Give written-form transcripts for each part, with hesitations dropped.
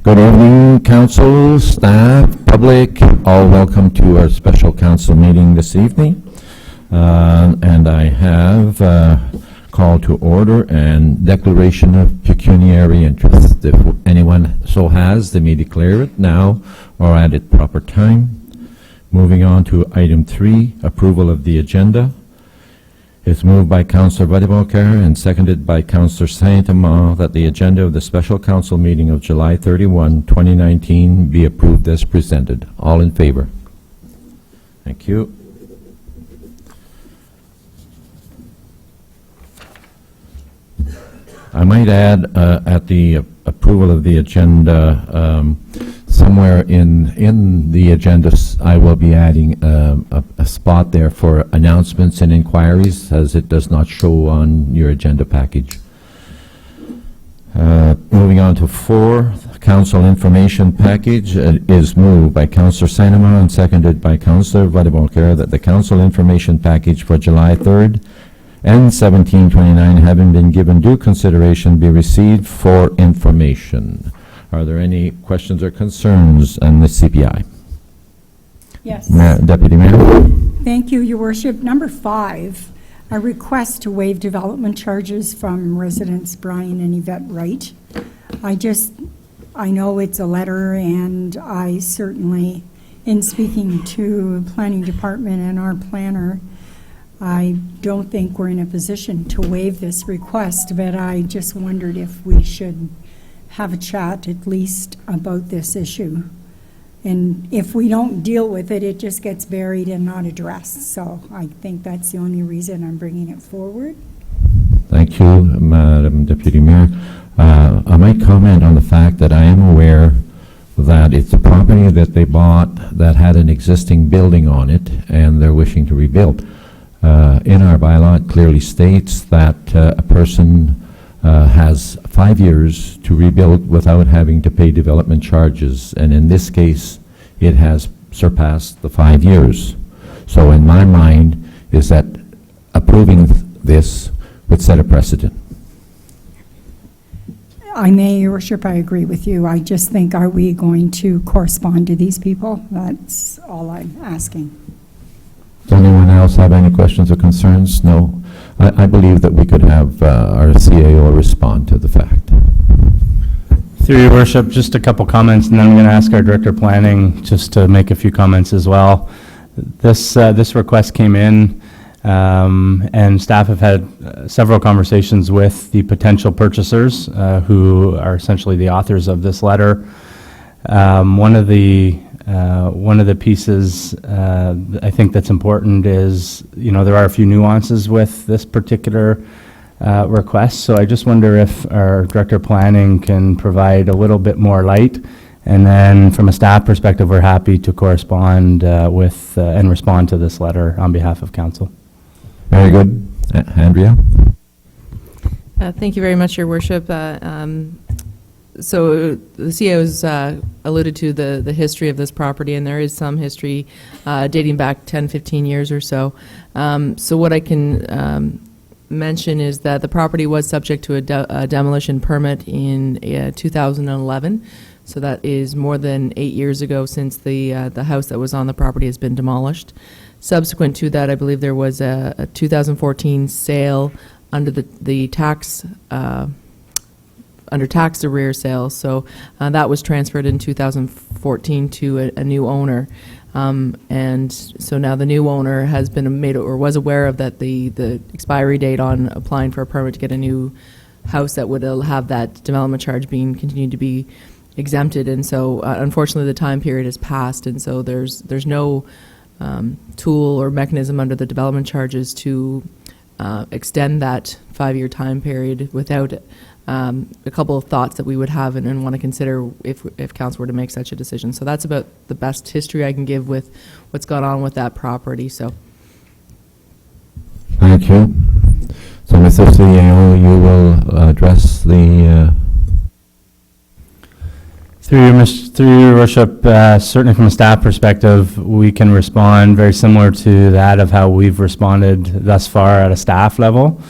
Good evening, council, staff, public, all welcome to our special council meeting this evening. And I have call to order and declaration of pecuniary interest. If anyone so has, they may declare it now or at its proper time. Moving on to item 3, approval of the agenda. It's moved by Councillor Vadibolkar and seconded by Councillor Saint-Amand that the agenda of the special council meeting of July 31, 2019 be approved as presented. All in favor? Thank you. I might add at the approval of the agenda, somewhere in the agenda, I will be adding a spot there for announcements and inquiries, as it does not show on your agenda package. Moving on to 4, council information package is moved by Councillor Saint-Amand and seconded by Councillor Vadibolkar that the council information package for July 3rd and 17/29 having been given due consideration be received for information. Are there any questions or concerns on the CPI? Yes. Deputy Mayor. Thank you, Your Worship. Number 5, a request to waive development charges from residents Brian and Yvette Wright. I know it's a letter, and I certainly, in speaking to the planning department and our planner, I don't think we're in a position to waive this request, but I just wondered if we should have a chat at least about this issue. And if we don't deal with it, it just gets buried and not addressed. So I think that's the only reason I'm bringing it forward. Thank you, Madam Deputy Mayor. I might comment on the fact that I am aware that it's a property that they bought that had an existing building on it, and they're wishing to rebuild. In our bylaw, it clearly states that a person has 5 years to rebuild without having to pay development charges, and in this case, it has surpassed the 5 years. So in my mind, is that approving this would set a precedent. Your Worship, I agree with you. I just think, are we going to correspond to these people? That's all I'm asking. Does anyone else have any questions or concerns? No. I believe that we could have our CAO respond to the fact. Through Your Worship, just a couple comments, and then I'm going to ask our Director of Planning just to make a few comments as well. This request came in, and staff have had several conversations with the potential purchasers, who are essentially the authors of this letter. One of the pieces I think that's important is, there are a few nuances with this particular request. So I just wonder if our Director of Planning can provide a little bit more light. And then from a staff perspective, we're happy to correspond with and respond to this letter on behalf of Council. Very good. Andrea? Thank you very much, Your Worship. So the CEO's alluded to the history of this property, and there is some history dating back 10, 15 years or so. So what I can mention is that the property was subject to a demolition permit in 2011. So that is more than 8 years ago since the house that was on the property has been demolished. Subsequent to that, I believe there was a 2014 sale under the tax under tax arrear sales. So that was transferred in 2014 to a new owner. And so now the new owner has been made or was aware of that the expiry date on applying for a permit to get a new house that would have that development charge being continued to be exempted. And so unfortunately the time period has passed, and so there's no tool or mechanism under the development charges to extend that 5-year time period without a couple of thoughts that we would have and want to consider if council were to make such a decision. So that's about the best history I can give with what's gone on with that property. So thank you. So Mr. CAO, you will address the Through your worship, certainly from a staff perspective, we can respond very similar to that of how we've responded thus far at a staff level.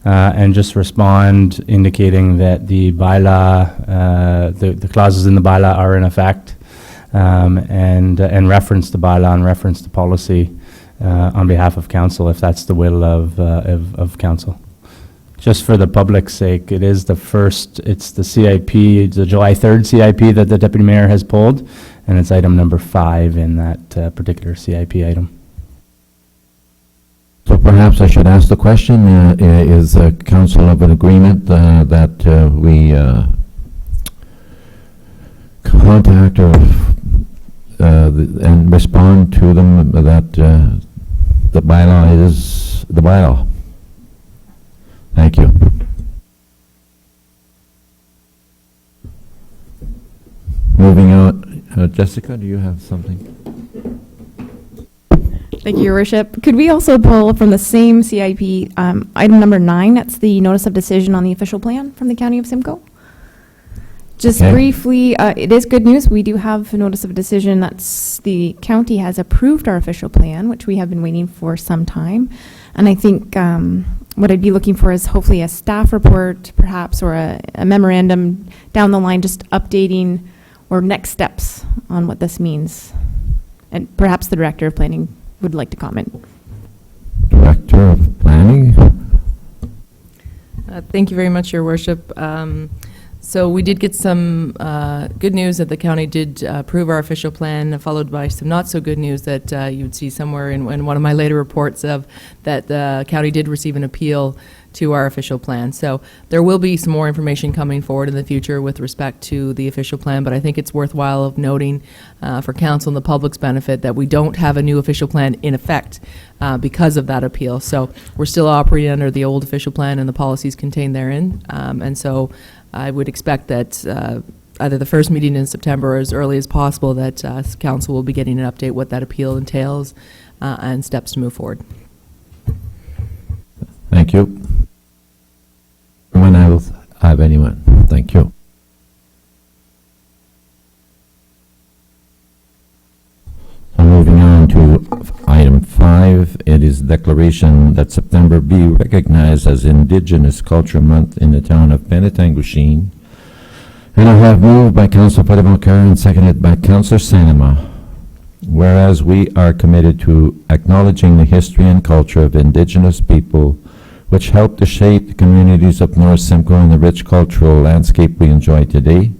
and just respond indicating that the bylaw, the clauses in the bylaw are in effect, and reference the bylaw and reference the policy on behalf of council, if that's the will of council. Just for the public's sake, it is it's the CIP, the July 3rd CIP that the Deputy Mayor has pulled, and it's item number 5 in that particular CIP item. So perhaps I should ask the question, is council of an agreement that we contact or and respond to them that the bylaw is the bylaw? Thank you. Moving on, Jessica, do you have something? Thank you, Your Worship. Could we also pull from the same CIP, item number 9, that's the notice of decision on the official plan from the County of Simcoe? Just Okay. briefly, it is good news. We do have a notice of decision that's the county has approved our official plan, which we have been waiting for some time. And I think what I'd be looking for is hopefully a staff report, perhaps, or a memorandum down the line, just updating or next steps on what this means. And perhaps the Director of Planning would like to comment. Director of Planning? Thank you very much, Your Worship. So we did get some good news that the county did approve our official plan, followed by some not so good news that you would see somewhere in one of my later reports of that the county did receive an appeal to our official plan. So there will be some more information coming forward in the future with respect to the official plan, but I think it's worthwhile of noting for council and the public's benefit that we don't have a new official plan in effect because of that appeal. So we're still operating under the old official plan and the policies contained therein. And so I would expect that either the first meeting in September or as early as possible that council will be getting an update what that appeal entails and steps to move forward. Thank you. Anyone else have anyone? Thank you. So moving on to item 5, it is declaration that September be recognized as Indigenous Culture Month in the town of Penetanguishene. And I have moved by Councillor Padimokar and seconded by Councillor Sanema. Whereas we are committed to acknowledging the history and culture of Indigenous people which helped to shape the communities of North Simcoe and the rich cultural landscape we enjoy today.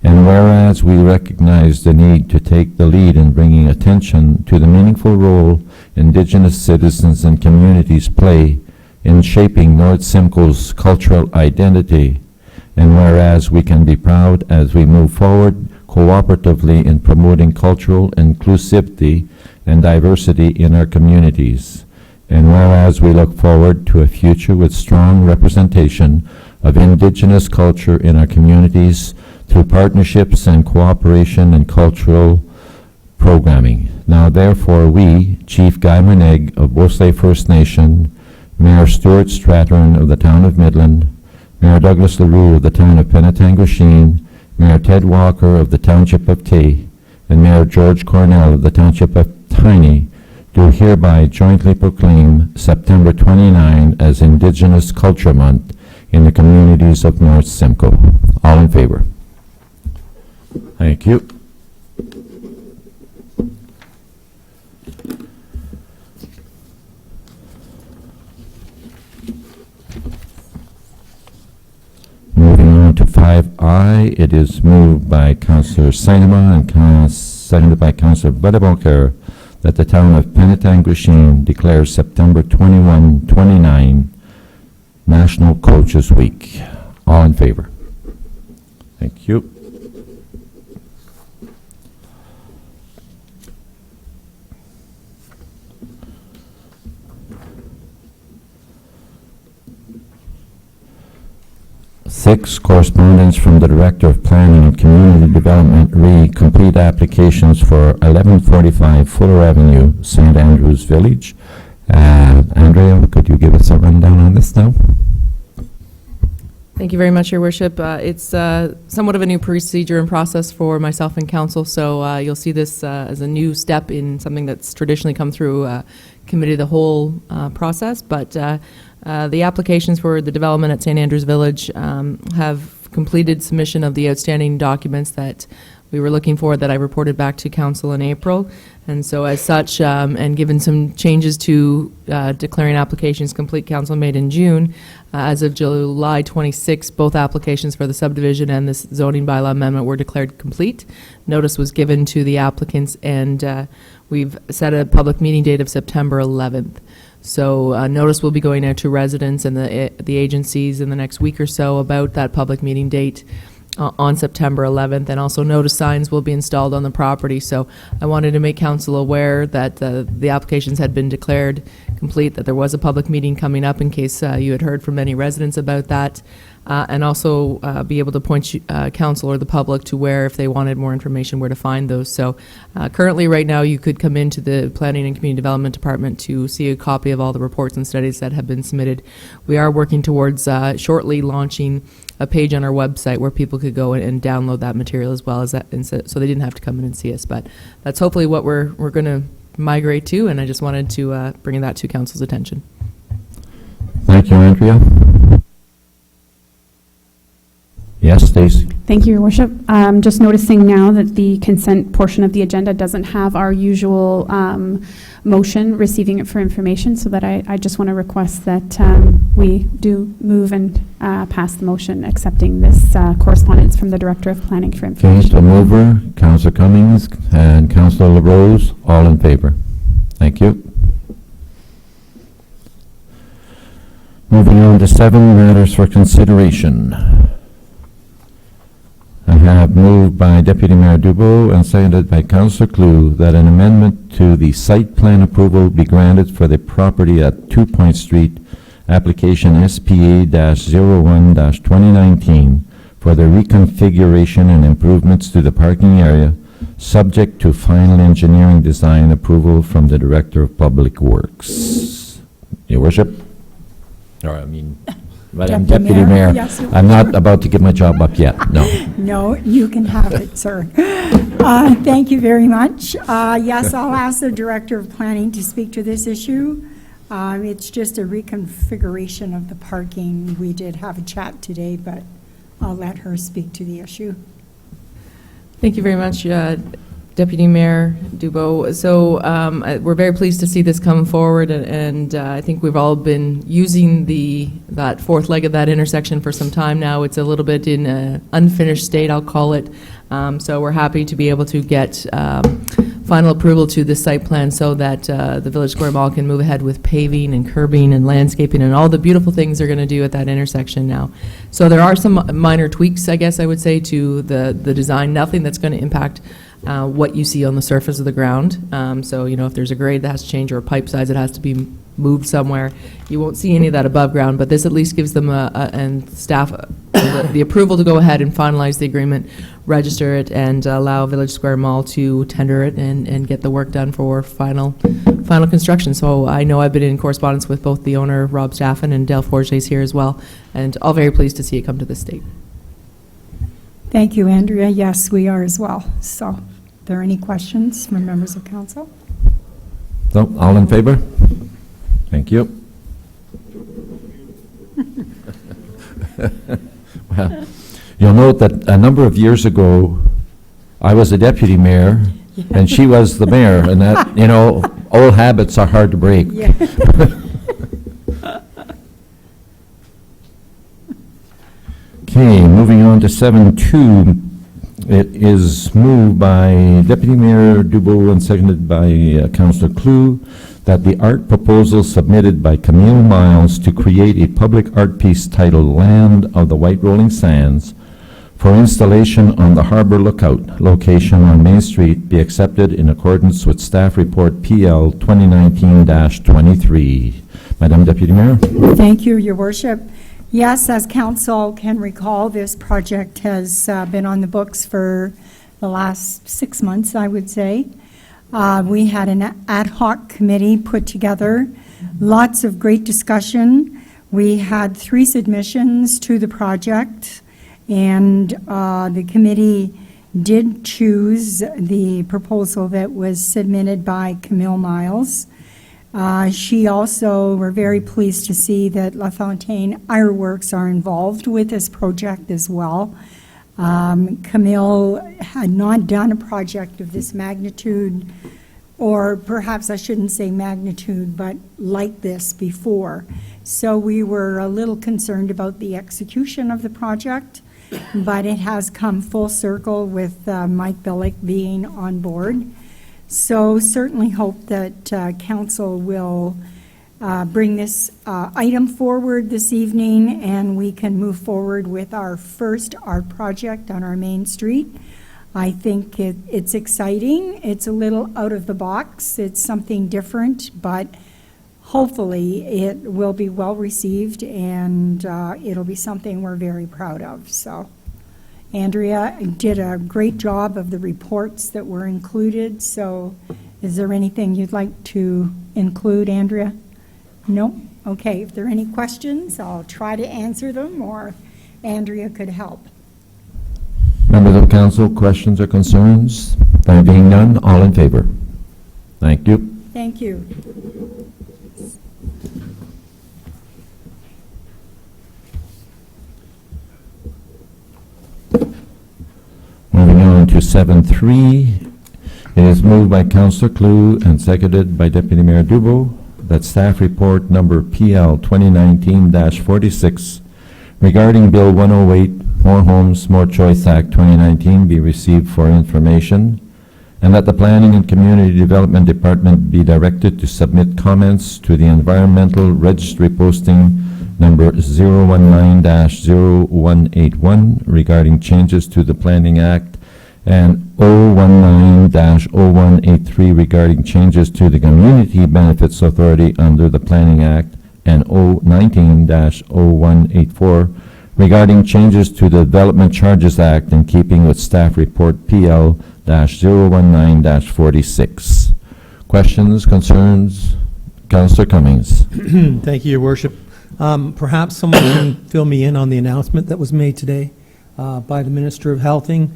And whereas we recognize the need to take the lead in bringing attention to the meaningful role Indigenous citizens and communities play in shaping North Simcoe's cultural identity, and whereas we can be proud as we move forward cooperatively in promoting cultural inclusivity and diversity in our communities, and whereas we look forward to a future with strong representation of Indigenous culture in our communities through partnerships and cooperation in cultural programming. Now therefore we, Chief Guy Moneg of Bosley First Nation, Mayor Stuart Strathern of the town of Midland, Mayor Douglas LaRue of the town of Penetanguishene, Mayor Ted Walker of the Township of Tay, and Mayor George Cornell of the Township of Tiny, do hereby jointly proclaim September 29 as Indigenous Culture Month in the communities of North Simcoe. All in favor? Thank you. Moving on to 5I, it is moved by Councillor Sinema and seconded by Councillor Badabonker that the town of Penetanguishene declares September 21, 29 National Coaches Week. All in favor? Thank you. Six, correspondence from the Director of Planning and Community Development, complete applications for 1145 Fuller Avenue, St. Andrews Village. Andrea, could you give us a rundown on this now? Thank you very much, Your Worship. It's somewhat of a new procedure and process for myself and council, so you'll see this as a new step in something that's traditionally come through committee of the whole process, but The applications for the development at St. Andrews Village have completed submission of the outstanding documents that we were looking for that I reported back to council in April. And so as such, and given some changes to declaring applications complete, council made in June, as of July 26, both applications for the subdivision and this zoning bylaw amendment were declared complete. Notice was given to the applicants, and we've set a public meeting date of September 11th. So notice will be going out to residents and the agencies in the next week or so about that public meeting date on September 11th, and also notice signs will be installed on the property. So I wanted to make council aware that the applications had been declared complete, that there was a public meeting coming up in case you had heard from any residents about that, and also be able to point council or the public to where, if they wanted more information, where to find those. So currently right now you could come into the Planning and Community Development Department to see a copy of all the reports and studies that have been submitted. We are working towards shortly launching a page on our website where people could go and download that material as well as that, and so they didn't have to come in and see us. But that's hopefully what we're going to migrate to, and I just wanted to bring that to council's attention. Thank you, Andrea. Yes, Stacy. Thank you, Your Worship. Just noticing now that the consent portion of the agenda doesn't have our usual motion receiving it for information, so that I just want to request that we do move and pass the motion accepting this correspondence from the Director of Planning for Okay, information. so mover, Councillor Cummings and Councillor LaRose, all in favor. Thank you. Moving on to 7 matters for consideration. I have moved by Deputy Mayor Dubois and seconded by Councillor Clue that an amendment to the site plan approval be granted for the property at 2 Point Street, application SPA-01-2019 for the reconfiguration and improvements to the parking area, subject to final engineering design approval from the Director of Public Works. Your Worship? Madam Deputy Mayor, yes, I'm not about to give my job up yet, no. No, you can have it, sir. Thank you very much. Yes, I'll ask the Director of Planning to speak to this issue. It's just a reconfiguration of the parking. We did have a chat today, but I'll let her speak to the issue. Thank you very much, Deputy Mayor Dubois. So we're very pleased to see this come forward, and I think we've all been using that fourth leg of that intersection for some time now. It's a little bit in an unfinished state, I'll call it. So we're happy to be able to get final approval to the site plan so that the Village Square Mall can move ahead with paving and curbing and landscaping and all the beautiful things they're going to do at that intersection now. So there are some minor tweaks, I guess I would say, to the design. Nothing that's going to impact what you see on the surface of the ground. So, if there's a grade that has to change or a pipe size that has to be moved somewhere, you won't see any of that above ground, but this at least gives them and staff the approval to go ahead and finalize the agreement, register it, and allow Village Square Mall to tender it and get the work done for final construction. So I know I've been in correspondence with both the owner, Rob Staffen, and Del Forge's here as well, and all very pleased to see it come to this state. Thank you, Andrea. Yes, we are as well. So, are there any questions from members of council? So, all in favor? Thank you. Well, you'll note that a number of years ago, I was a deputy mayor, and she was the mayor, and that, old habits are hard to break. Yeah. Okay, moving on to 7.2. It is moved by Deputy Mayor Dubois and seconded by Councillor Clue that the art proposal submitted by Camille Miles to create a public art piece titled Land of the White Rolling Sands for installation on the Harbor Lookout location on Main Street be accepted in accordance with Staff Report PL 2019-23. Madam Deputy Mayor. Thank you, Your Worship. Yes, as council can recall, this project has been on the books for the last 6 months, I would say. We had an ad hoc committee put together, lots of great discussion. We had 3 submissions to the project, and the committee did choose the proposal that was submitted by Camille Miles. She also, we're very pleased to see that La Fontaine Ironworks are involved with this project as well. Camille had not done a project of this magnitude, or perhaps I shouldn't say magnitude, but like this before. So we were a little concerned about the execution of the project, but it has come full circle with Mike Billick being on board. So certainly hope that council will bring this item forward this evening, and we can move forward with our first art project on our main street. I think it's exciting. It's a little out of the box. It's something different, but hopefully it will be well received, and it'll be something we're very proud of. So Andrea did a great job of the reports that were included. So is there anything you'd like to include, Andrea? No? Okay, if there are any questions, I'll try to answer them, or Andrea could help. Members of council, questions or concerns? There being none, all in favor? Thank you. Thank you. Moving on to 7.3, it is moved by Councillor Clue and seconded by Deputy Mayor Dubo that staff report number PL 2019-46 regarding Bill 108, More Homes, More Choice Act 2019 be received for information, and that the Planning and Community Development Department be directed to submit comments to the Environmental Registry posting number 019-0181 regarding changes to the Planning Act, and 019-0183 regarding changes to the Community Benefits Authority under the Planning Act, and 019-0184 regarding changes to the Development Charges Act in keeping with staff report PL-019-46. Questions, concerns? Councillor Cummings. Thank you, Your Worship. Perhaps someone can fill me in on the announcement that was made today by the Minister of Housing,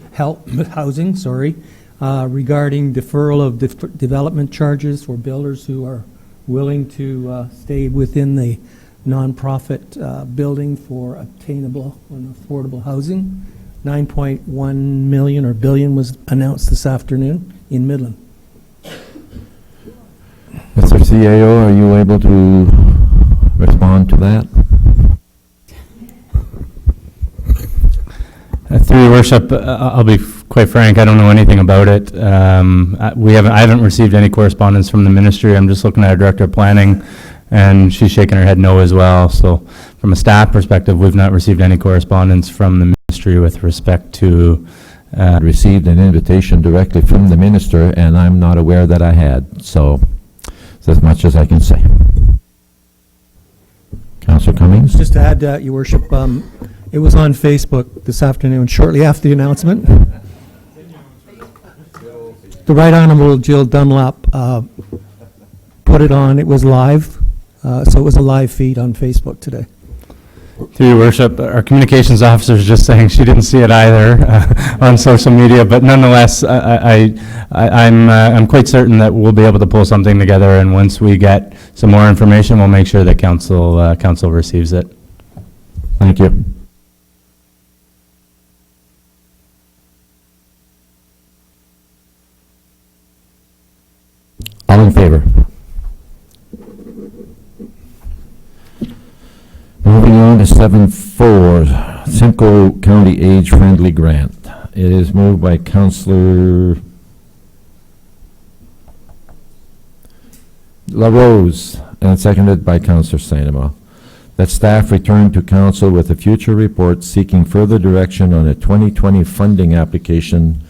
regarding deferral of development charges for builders who are willing to stay within the nonprofit building for obtainable and affordable housing. 9.1 million or billion was announced this afternoon in Midland. Mr. CAO, are you able to respond to that? Through your worship, I'll be quite frank, I don't know anything about it. I haven't received any correspondence from the ministry. I'm just looking at our director of planning, and she's shaking her head no as well. So from a staff perspective, we've not received any correspondence from the ministry with respect to... Received an invitation directly from the minister, and I'm not aware that I had. So it's as much as I can say. Councillor Cummings? Just to add, Your Worship, it was on Facebook this afternoon, shortly after the announcement. The Right Honourable Jill Dunlop put it on. It was live, so it was a live feed on Facebook today. Through your worship, our communications officer is just saying she didn't see it either on social media, but nonetheless, I'm quite certain that we'll be able to pull something together, and once we get some more information, we'll make sure that council receives it. Thank you. All in favor? Moving on to 7.4, Simcoe County Age Friendly Grant. It is moved by Councillor LaRose and seconded by Councillor Sainama, that staff return to council with a future report seeking further direction on a 2020 funding application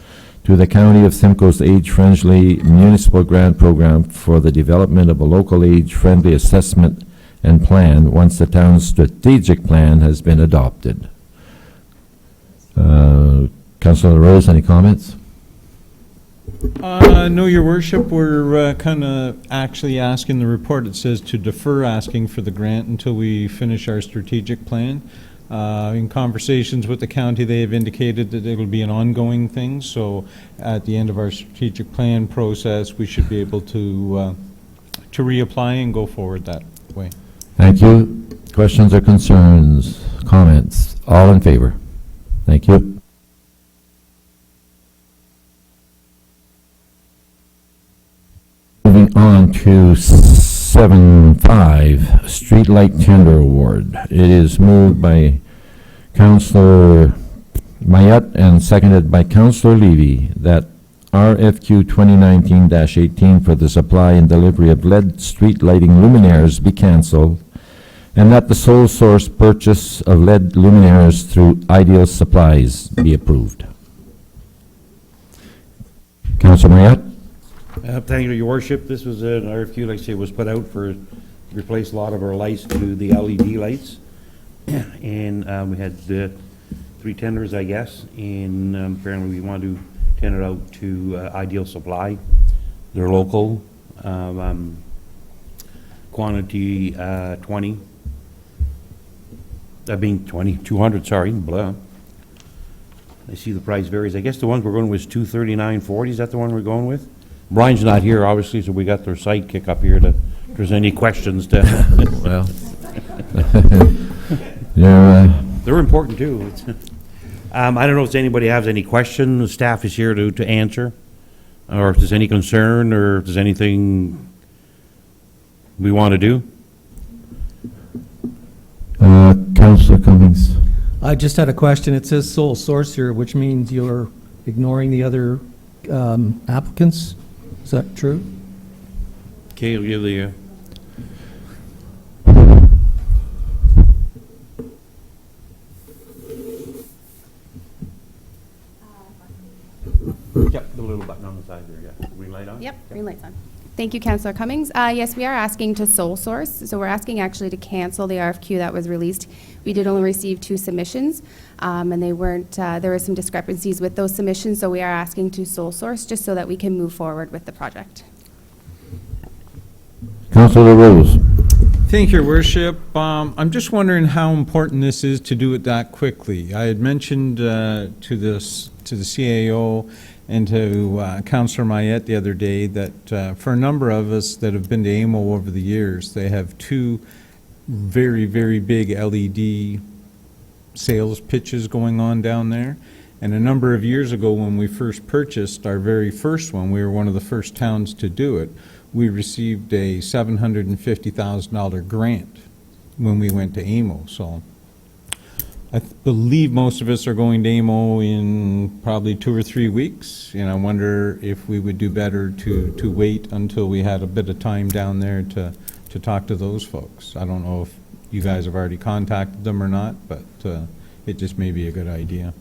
to the County of Simcoe's Age Friendly Municipal Grant Program for the development of a local age-friendly assessment and plan once the town's strategic plan has been adopted. Councillor Rose, any comments? No, Your Worship. We're kind of actually asking the report. It says to defer asking for the grant until we finish our strategic plan. In conversations with the county, they have indicated that it will be an ongoing thing. So at the end of our strategic plan process, we should be able to reapply and go forward that way. Thank you. Questions or concerns, comments? All in favor? Thank you. Moving on to 7.5, Streetlight Tender Award. It is moved by Councillor Mayette and seconded by Councillor Levy that RFQ 2019-18 for the supply and delivery of LED street lighting luminaires be cancelled, and that the sole source purchase of LED luminaires through Ideal Supplies be approved. Councillor Mayette? Thank you, Your Worship. This was an RFQ, like I say, was put out for replace a lot of our lights to the LED lights. And we had 3 tenders, I guess, and apparently we want to tender out to Ideal Supply. They're local. Quantity 20. That being 200, sorry, blah. I see the price varies. I guess the one we're going with is $239.40. Is that the one we're going with? Brian's not here, obviously, so we got their sidekick up here to, if there's any questions to. Well, yeah, They're important too. I don't know if anybody has any questions. The staff is here to answer, or if there's any concern, or if there's anything we want to do. Councillor Cummings. I just had a question. It says sole source here, which means you're ignoring the other applicants. Is that true? Okay, I'll give the. Yep, the little button on the side there, yeah. Green light on? Yep, green light's on. Thank you, Councillor Cummings. Yes, we are asking to sole source, so we're asking actually to cancel the RFQ that was released. We did only receive 2 submissions, and they weren't, there were some discrepancies with those submissions, so we are asking to sole source just so that we can move forward with the project. Councillor Rose. Thank you, Your Worship. I'm just wondering how important this is to do it that quickly. I had mentioned to the CAO and to Councillor Mayette the other day that for a number of us that have been to AMO over the years, they have 2 very, very big LED sales pitches going on down there. And a number of years ago when we first purchased our very first one, we were one of the first towns to do it, we received a $750,000 grant when we went to AMO. So I believe most of us are going to AMO in probably 2 or 3 weeks, and I wonder if we would do better to wait until we had a bit of time down there to talk to those folks. I don't know if you guys have already contacted them or not, but it just may be a good idea.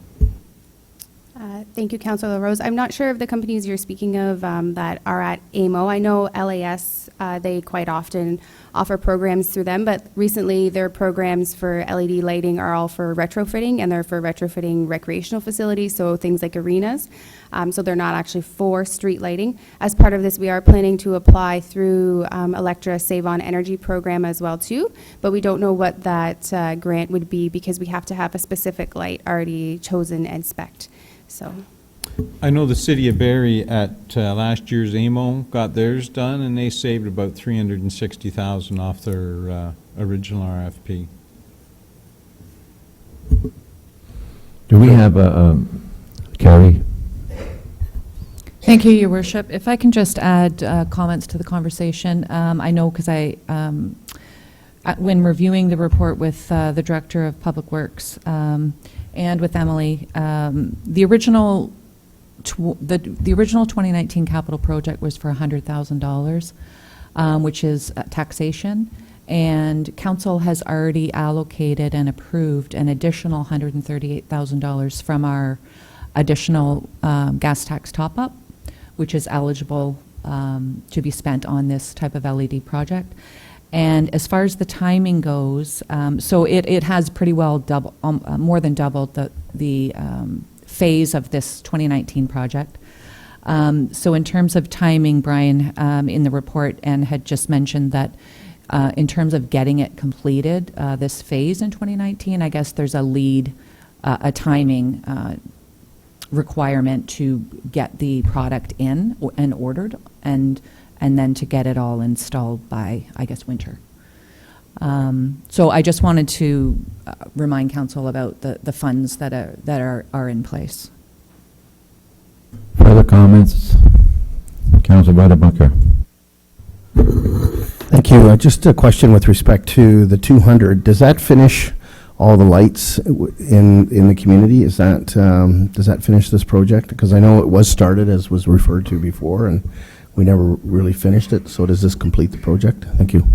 Thank you, Councillor Rose. I'm not sure of the companies you're speaking of that are at AMO. I know LAS, they quite often offer programs through them, but recently their programs for LED lighting are all for retrofitting, and they're for retrofitting recreational facilities, so things like arenas. So they're not actually for street lighting. As part of this, we are planning to apply through Electra Save on Energy program as well too, but we don't know what that grant would be because we have to have a specific light already chosen and spec'd. So. I know the city of Barrie at last year's AMO got theirs done, and they saved about $360,000 off their original RFP. Do we have Carrie? Thank you, Your Worship. If I can just add comments to the conversation. I know because when reviewing the report with the Director of Public Works and with Emily, the original 2019 capital project was for $100,000, which is taxation, and Council has already allocated and approved an additional $138,000 from our additional gas tax top-up, which is eligible to be spent on this type of LED project. And as far as the timing goes, so it has pretty well more than doubled the phase of this 2019 project. So in terms of timing, Brian, in the report, and had just mentioned that in terms of getting it completed, this phase in 2019, I guess there's a timing requirement to get the product in and ordered, and and then to get it all installed by, I guess, winter. So I just wanted to remind council about the funds that are in place. Further comments? Councilor Butter-Bunker. Thank you. Just a question with respect to the 200. Does that finish all the lights in the community? Is that does that finish this project? Because I know it was started, as was referred to before, and we never really finished it. So does this complete the project? Thank you.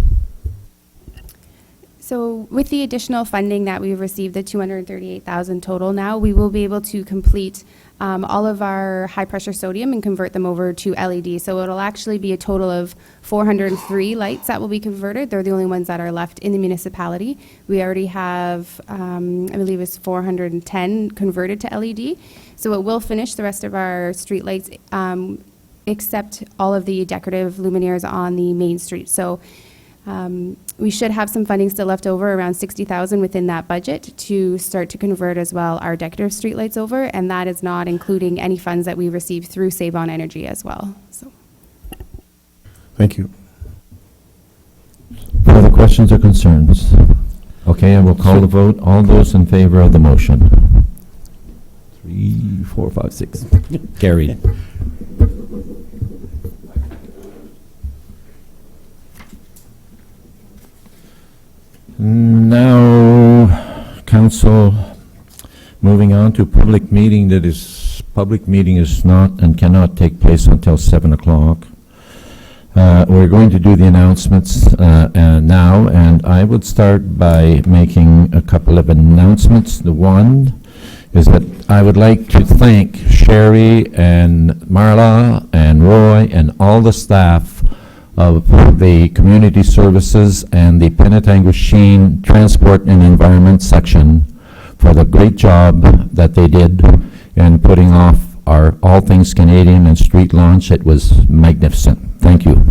So with the additional funding that we've received, the $238,000 total now, we will be able to complete all of our high-pressure sodium and convert them over to LED. So it'll actually be a total of 403 lights that will be converted. They're the only ones that are left in the municipality. We already have, I believe it's 410 converted to LED. So it will finish the rest of our street lights, except all of the decorative luminaires on the main street. So we should have some funding still left over, around $60,000 within that budget, to start to convert as well our decorative streetlights over, and that is not including any funds that we receive through Save on Energy as well. So. Thank you. Further questions or concerns? Okay, I will call the vote. All those in favor of the motion? 3, 4, 5, 6. Carried. Now, council, moving on to public meeting public meeting is not and cannot take place until 7 o'clock. We're going to do the announcements now, and I would start by making a couple of announcements. The one is that I would like to thank Sherry and Marla and Roy and all the staff of the Community Services and the Penetanguishene Transport and Environment section for the great job that they did in putting off our All Things Canadian and street launch. It was magnificent. Thank you.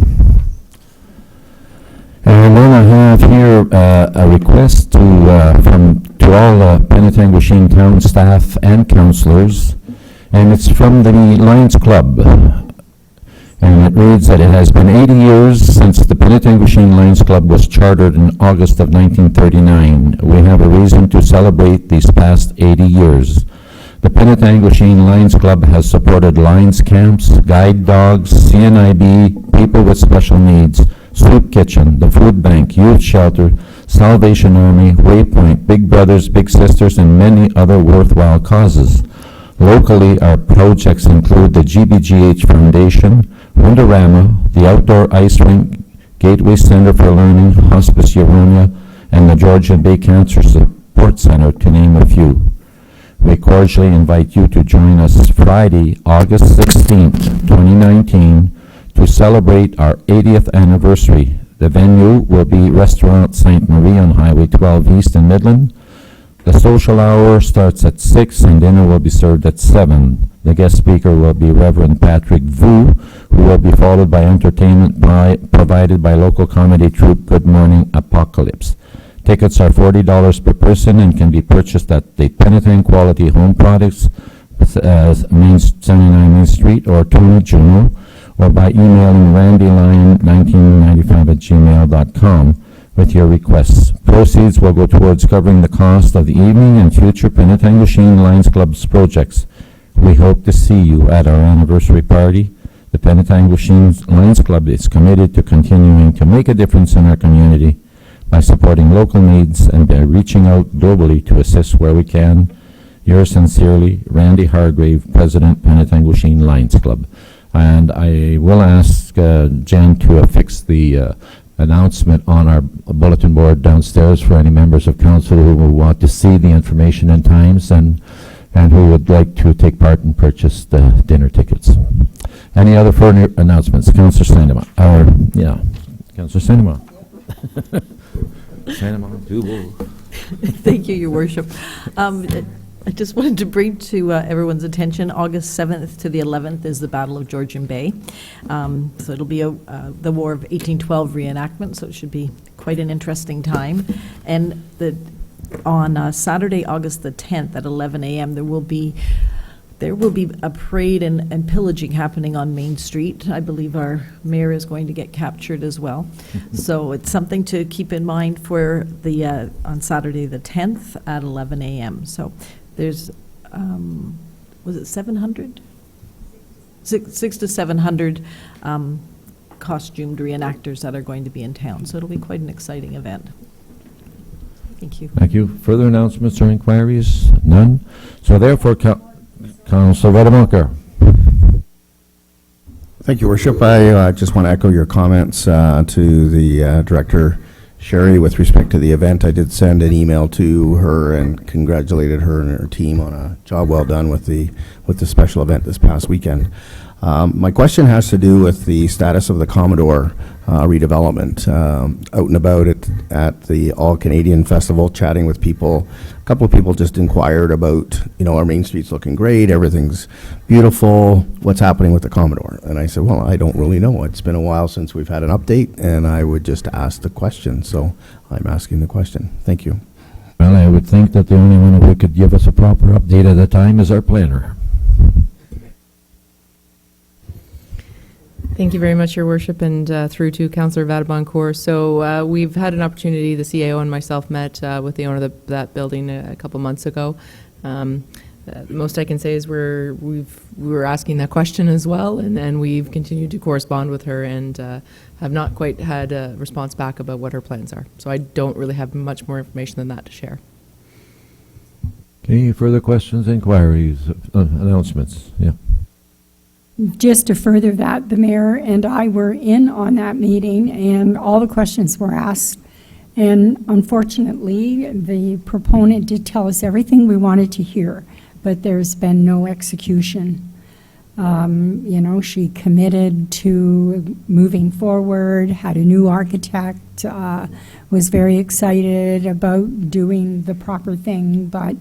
And then I have here a request to all Penetanguishene town staff and councillors, and it's from the Lions Club. And it reads that it has been 80 years since the Penetanguishene Lions Club was chartered in August of 1939. We have a reason to celebrate these past 80 years. The Penetanguishene Lions Club has supported Lions camps, guide dogs, CNIB, people with special needs, soup kitchen, the food bank, youth shelter, Salvation Army, Waypoint, Big Brothers, Big Sisters, and many other worthwhile causes. Locally, our projects include the GBGH Foundation, Wonderama, the Outdoor Ice Rink, Gateway Center for Learning, Hospice Huronia, and the Georgian Bay Cancer Support Center, to name a few. We cordially invite you to join us Friday, August 16th, 2019, to celebrate our 80th anniversary. The venue will be Restaurant St. Marie on Highway 12 East in Midland. The social hour starts at 6 and dinner will be served at 7. The guest speaker will be Reverend Patrick Vu, who will be followed by entertainment provided by local comedy troupe Good Morning Apocalypse. Tickets are $40 per person and can be purchased at the Penetang Quality Home Products, 79 Main Street, or Tony Juno, or by emailing randylion1995@gmail.com with your requests. Proceeds will go towards covering the cost of the evening and future Penetanguishene Lions Club's projects. We hope to see you at our anniversary party. The Penetanguishene Lions Club is committed to continuing to make a difference in our community by supporting local needs and by reaching out globally to assist where we can. Yours sincerely, Randy Hargrave, President, Penetanguishene Lions Club. And I will ask Jen to affix the announcement on our bulletin board downstairs for any members of council who will want to see the information in times and who would like to take part and purchase the dinner tickets. Any other further announcements? Councillor Sandeman. Councillor Sandeman. Sandeman, Dubo. Thank you, Your Worship. I just wanted to bring to everyone's attention, August 7th to the 11th is the Battle of Georgian Bay. So it'll be the War of 1812 reenactment, so it should be quite an interesting time. And on Saturday, August the 10th at 11 a.m., there will be there will be a parade and pillaging happening on Main Street. I believe our mayor is going to get captured as well. So it's something to keep in mind for the, on Saturday the 10th at 11 a.m. So there's, was it 700? 6 to 700 costumed reenactors that are going to be in town. So it'll be quite an exciting event. Thank you. Thank you. Further announcements or inquiries? None. So therefore, Councilor Vadamaker. Thank you, Worship. I just want to echo your comments to the Director Sherry with respect to the event. I did send an email to her and congratulated her and her team on a job well done with the special event this past weekend. My question has to do with the status of the Commodore redevelopment. Out and about at the All-Canadian Festival, chatting with people. A couple of people just inquired about, our Main Street's looking great, everything's beautiful, what's happening with the Commodore? And I said, well, I don't really know. It's been a while since we've had an update, and I would just ask the question. So I'm asking the question. Thank you. Well, I would think that the only one who could give us a proper update at the time is our planner. Thank you very much, Your Worship, and through to Councillor Vadabancourt. So we've had an opportunity, the CAO and myself met with the owner of that building a couple months ago. Most I can say is we were asking that question as well, and we've continued to correspond with her and have not quite had a response back about what her plans are. So I don't really have much more information than that to share. Okay, further questions, inquiries, announcements? Yeah. Just to further that, the mayor and I were in on that meeting, and all the questions were asked. And unfortunately, the proponent did tell us everything we wanted to hear, but there's been no execution. She committed to moving forward, had a new architect, was very excited about doing the proper thing, but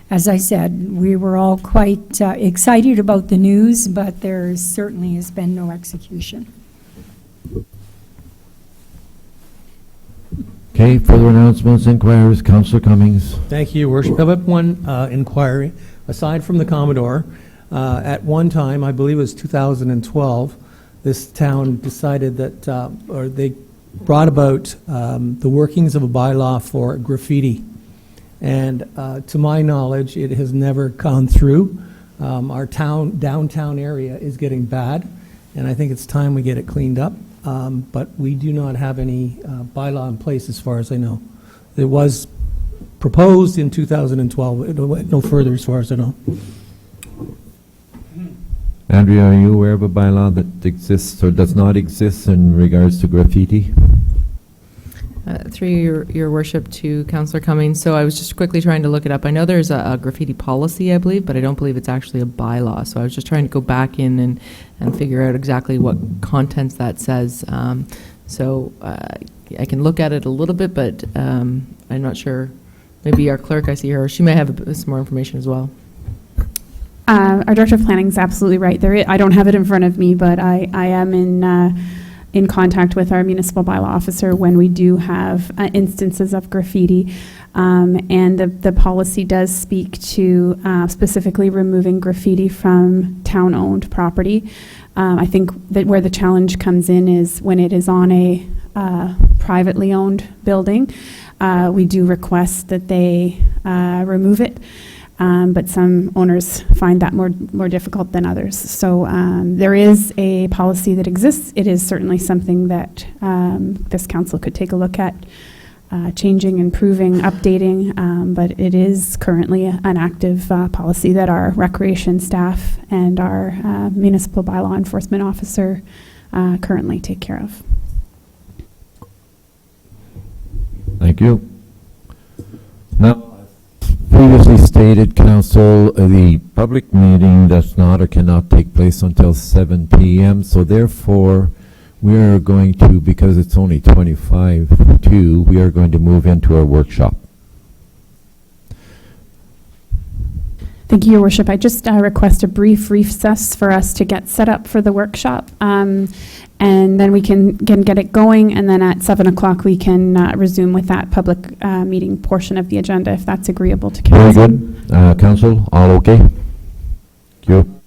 as I said, we were all quite excited about the news, but there certainly has been no execution. Okay, further announcements, inquiries, Councillor Cummings. Thank you, Your Worship. I have one inquiry. Aside from the Commodore, at one time, I believe it was 2012, this town decided that, or they brought about the workings of a bylaw for graffiti. And to my knowledge, it has never gone through. Our downtown area is getting bad, and I think it's time we get it cleaned up. But we do not have any bylaw in place as far as I know. It was proposed in 2012. It went no further as far as I know. Andrea, are you aware of a bylaw that exists or does not exist in regards to graffiti? Through your worship to Councillor Cummings. So I was just quickly trying to look it up. I know there's a graffiti policy, I believe, but I don't believe it's actually a bylaw. So I was just trying to go back in and figure out exactly what contents that says. I can look at it a little bit, but I'm not sure. Maybe our clerk, I see her, she may have some more information as well. Our Director of Planning is absolutely right. I don't have it in front of me, but I am in contact with our municipal bylaw officer when we do have instances of graffiti. And the policy does speak to specifically removing graffiti from town-owned property. I think that where the challenge comes in is when it is on a privately owned building. We do request that they remove it. But some owners find that more difficult than others. So there is a policy that exists. It is certainly something that this council could take a look at changing, improving, updating, but it is currently an active policy that our recreation staff and our municipal bylaw enforcement officer currently take care of. Thank you. Now, previously stated, Council, the public meeting does not or cannot take place until 7 p.m. So therefore, we are going to, because it's only 25:02, we are going to move into our workshop. Thank you, Your Worship. I just request a brief recess for us to get set up for the workshop. And then we can get it going, and then at 7 o'clock we can resume with that public meeting portion of the agenda, if that's agreeable to council. Very good. Council, all okay? Thank you.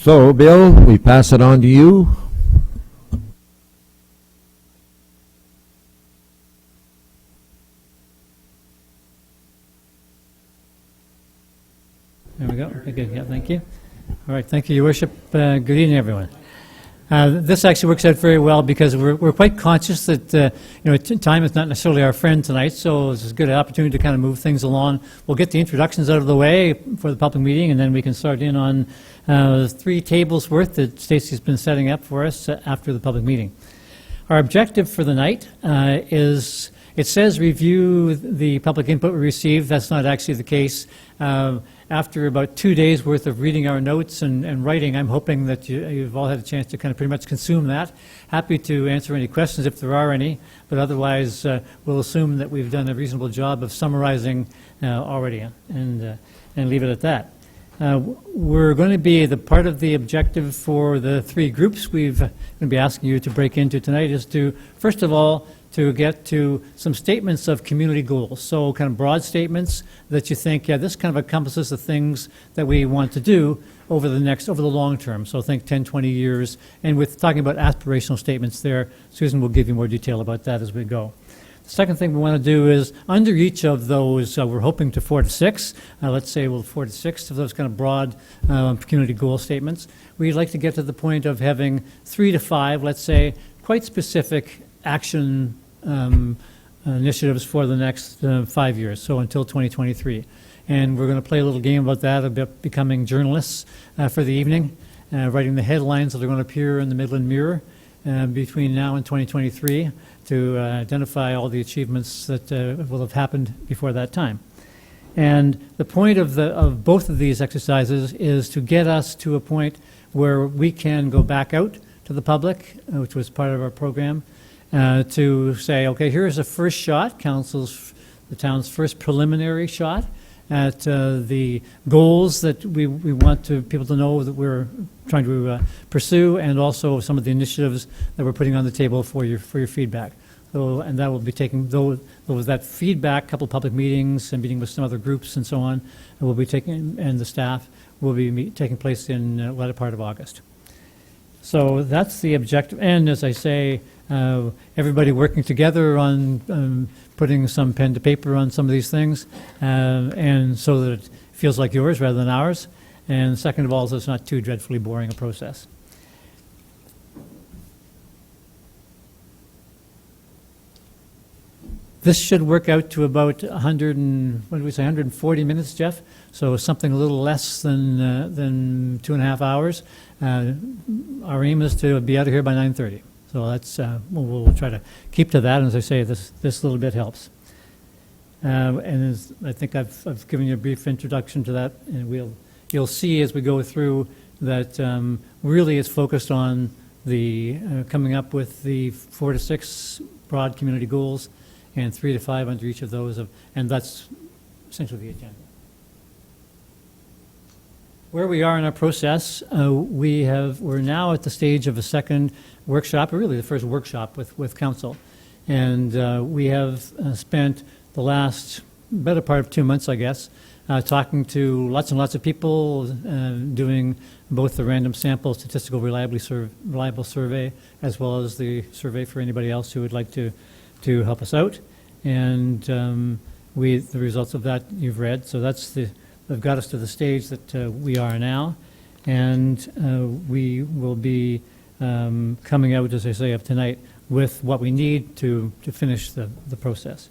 So, Bill, we pass it on to you. There we go. Okay, good. Yeah, thank you. All right, thank you, Your Worship. Good evening, everyone. This actually works out very well because we're quite conscious that time is not necessarily our friend tonight, so this is a good opportunity to kind of move things along. We'll get the introductions out of the way for the public meeting, and then we can start in on 3 tables worth that Stacy's been setting up for us after the public meeting. Our objective for the night is, it says review the public input we received. That's not actually the case. After about 2 days worth of reading our notes and writing, I'm hoping that you've all had a chance to kind of pretty much consume that. Happy to answer any questions if there are any, but otherwise we'll assume that we've done a reasonable job of summarizing already and leave it at that. We're going to be, the part of the objective for the 3 groups we've going to be asking you to break into tonight is to, first of all, to get to some statements of community goals. So kind of broad statements that you think, yeah, this kind of encompasses the things that we want to do over the long term. So think 10, 20 years. And with talking about aspirational statements there, Susan will give you more detail about that as we go. The second thing we want to do is, under each of those, we're hoping to 4 to 6, let's say 4 to 6 of those kind of broad community goal statements. We'd like to get to the point of having 3 to 5, let's say, quite specific action initiatives for the next 5 years, so until 2023. And we're going to play a little game about that, about becoming journalists for the evening, writing the headlines that are going to appear in the Midland Mirror between now and 2023 to identify all the achievements that will have happened before that time. And the point of both of these exercises is to get us to a point where we can go back out to the public, which was part of our program, to say, okay, here's a first shot, the town's first preliminary shot at the goals that we want people to know that we're trying to pursue, and also some of the initiatives that we're putting on the table for your feedback. So, and that will be taking that feedback, a couple of public meetings and meeting with some other groups and so on, and will be taking, and the staff will be taking place in the latter part of August. So that's the objective, and as I say, everybody working together on putting some pen to paper on some of these things, and so that it feels like yours rather than ours. And second of all, so it's not too dreadfully boring a process. This should work out to about 140 minutes, Jeff? So something a little less than 2.5 hours. Our aim is to be out of here by 9:30. So that's, we'll try to keep to that. And as I say, this little bit helps. And I think I've given you a brief introduction to that, and you'll see as we go through that really it's focused on the coming up with the 4 to 6 broad community goals, and 3 to 5 under each of those, and that's essentially the agenda. Where we are in our process, we're now at the stage of a second workshop, or really the first workshop with council. And we have spent the last better part of 2 months, I guess, talking to lots and lots of people, doing both the random sample statistical reliable survey, as well as the survey for anybody else who would like to help us out. And the results of that you've read. So they've got us to the stage that we are now. And we will be coming out, as I say, of tonight with what we need to finish the process.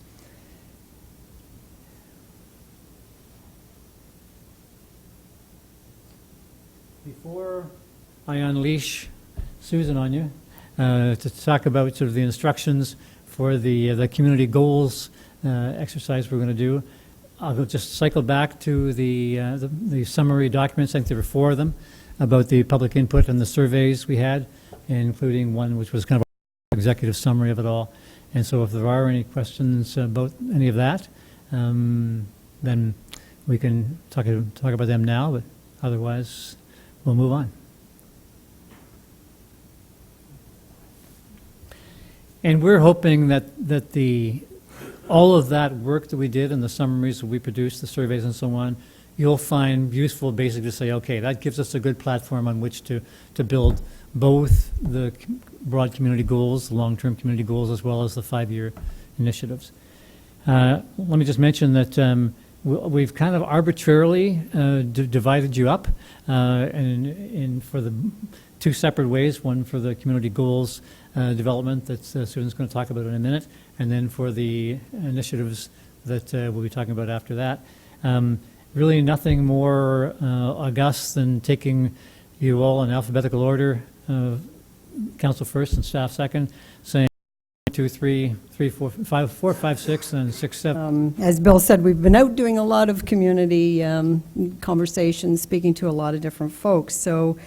Before I unleash Susan on you to talk about sort of the instructions for the community goals exercise we're going to do, I'll just cycle back to the summary documents. I think there were 4 of them about the public input and the surveys we had, including one which was kind of an executive summary of it all. And so if there are any questions about any of that, then we can talk about them now, but otherwise we'll move on. And we're hoping that all of that work that we did and the summaries that we produced, the surveys and so on, you'll find useful basically to say, okay, that gives us a good platform on which to build both the broad community goals, the long-term community goals, as well as the 5-year initiatives. Let me just mention that we've kind of arbitrarily divided you up for the 2 separate ways, one for the community goals development that Susan's going to talk about in a minute, and then for the initiatives that we'll be talking about after that. Really nothing more august than taking you all in alphabetical order, council first and staff second, saying 2, 3, 4, 5, 6, and 6, 7. As Bill said, we've been out doing a lot of community conversations, speaking to a lot of different folks. So,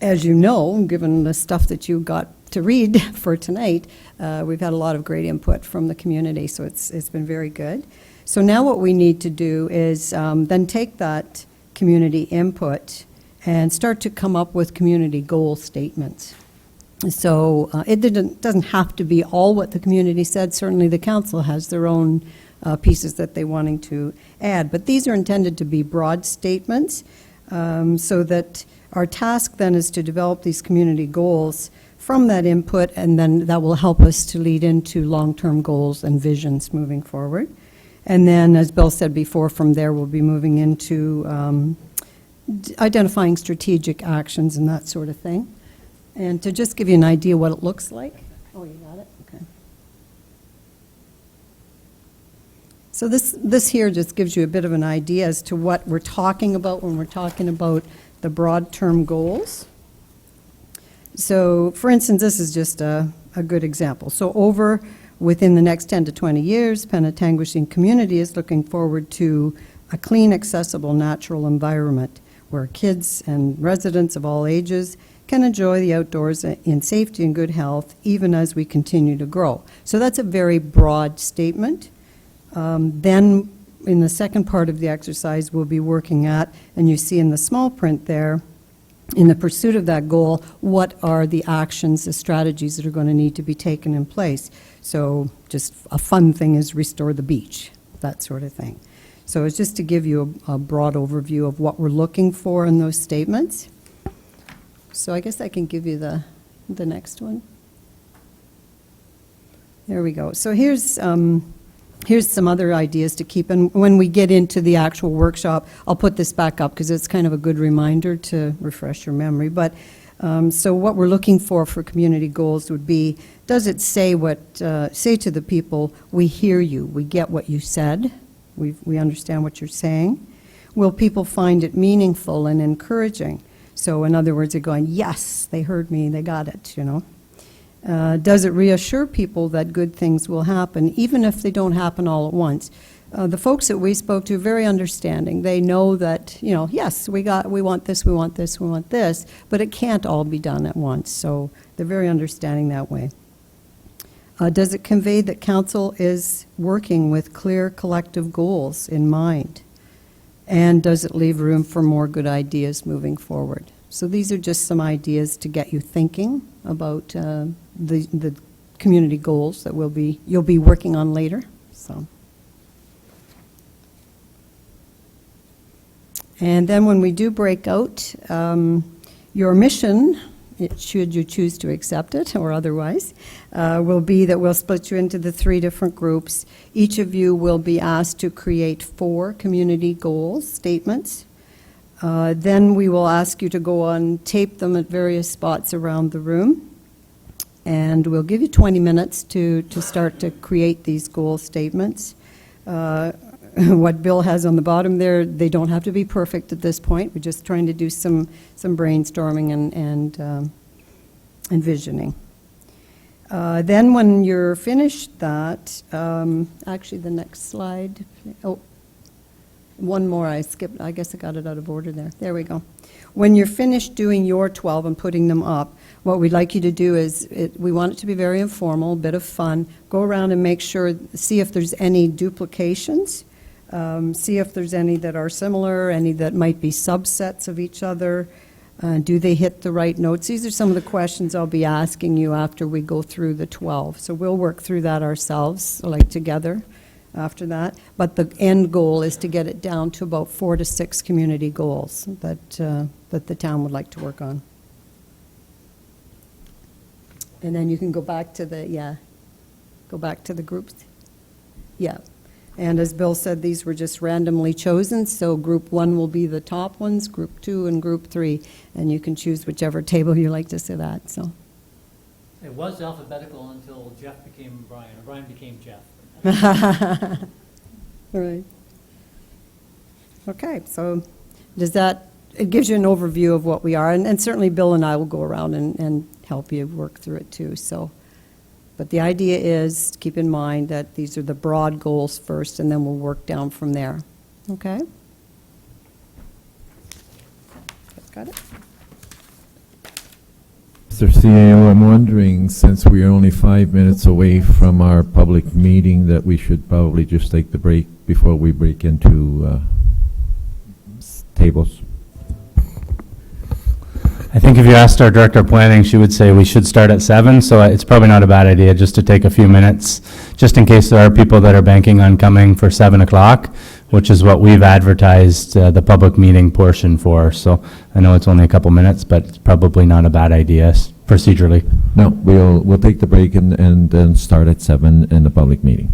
as you know, given the stuff that you got to read for tonight, we've had a lot of great input from the community, so it's been very good. So now what we need to do is then take that community input and start to come up with community goal statements. So it doesn't have to be all what the community said. Certainly the council has their own pieces that they're wanting to add, but these are intended to be broad statements so that our task then is to develop these community goals from that input, and then that will help us to lead into long-term goals and visions moving forward. And then, as Bill said before, from there we'll be moving into identifying strategic actions and that sort of thing. And to just give you an idea what it looks like. Oh, you got it? Okay. So this here just gives you a bit of an idea as to what we're talking about when we're talking about the broad-term goals. So, for instance, this is just a good example. So within the next 10 to 20 years, Penetanguishene community is looking forward to a clean, accessible, natural environment where kids and residents of all ages can enjoy the outdoors in safety and good health, even as we continue to grow. So that's a very broad statement. Then in the second part of the exercise, we'll be working at, and you see in the small print there, in the pursuit of that goal, what are the actions, the strategies that are going to need to be taken in place. So just a fun thing is restore the beach, that sort of thing. So it's just to give you a broad overview of what we're looking for in those statements. So I guess I can give you the next one. There we go. So here's some other ideas to keep. And when we get into the actual workshop, I'll put this back up because it's kind of a good reminder to refresh your memory. But so what we're looking for community goals would be, does it say say to the people, we hear you, we get what you said, we understand what you're saying. Will people find it meaningful and encouraging? So in other words, they're going, yes, they heard me, they got it, you know. Does it reassure people that good things will happen, even if they don't happen all at once? The folks that we spoke to are very understanding. They know that, you know, yes, we want this, we want this, we want this, but it can't all be done at once. So they're very understanding that way. Does it convey that council is working with clear collective goals in mind? And does it leave room for more good ideas moving forward? So these are just some ideas to get you thinking about the community goals that you'll be working on later. So, and then when we do break out, your mission, should you choose to accept it or otherwise, will be that we'll split you into the 3 different groups. Each of you will be asked to create 4 community goals statements. Then we will ask you to go on, tape them at various spots around the room. And we'll give you 20 minutes to start to create these goal statements. What Bill has on the bottom there, they don't have to be perfect at this point. We're just trying to do some brainstorming and envisioning. Then when you're finished that, actually the next slide, one more I skipped. I guess I got it out of order there. There we go. When you're finished doing your 12 and putting them up, what we'd like you to do is, we want it to be very informal, a bit of fun. Go around and make sure, see if there's any duplications, see if there's any that are similar, any that might be subsets of each other. Do they hit the right notes? These are some of the questions I'll be asking you after we go through the 12. So we'll work through that ourselves, like together. after that. But the end goal is to get it down to about 4 to 6 community goals that the town would like to work on. And then you can go back to the, go back to the groups. Yeah. And as Bill said, these were just randomly chosen, so Group 1 will be the top ones, Group 2 and Group 3, and you can choose whichever table you like to sit at, so. It was alphabetical until Jeff became Brian, or Brian became Jeff. All right. Okay, so does that, it gives you an overview of what we are, and certainly Bill and I will go around and help you work through it too, so. But the idea is, keep in mind that these are the broad goals first, and then we'll work down from there. Okay? Got it? Mr. CAO, I'm wondering, since we are only 5 minutes away from our public meeting, that we should probably just take the break before we break into tables. I think if you asked our Director of Planning, she would say we should start at 7, so it's probably not a bad idea just to take a few minutes, just in case there are people that are banking on coming for 7 o'clock, which is what we've advertised the public meeting portion for. So I know it's only a couple minutes, but it's probably not a bad idea procedurally. No, we'll take the break and then start at 7 in the public meeting.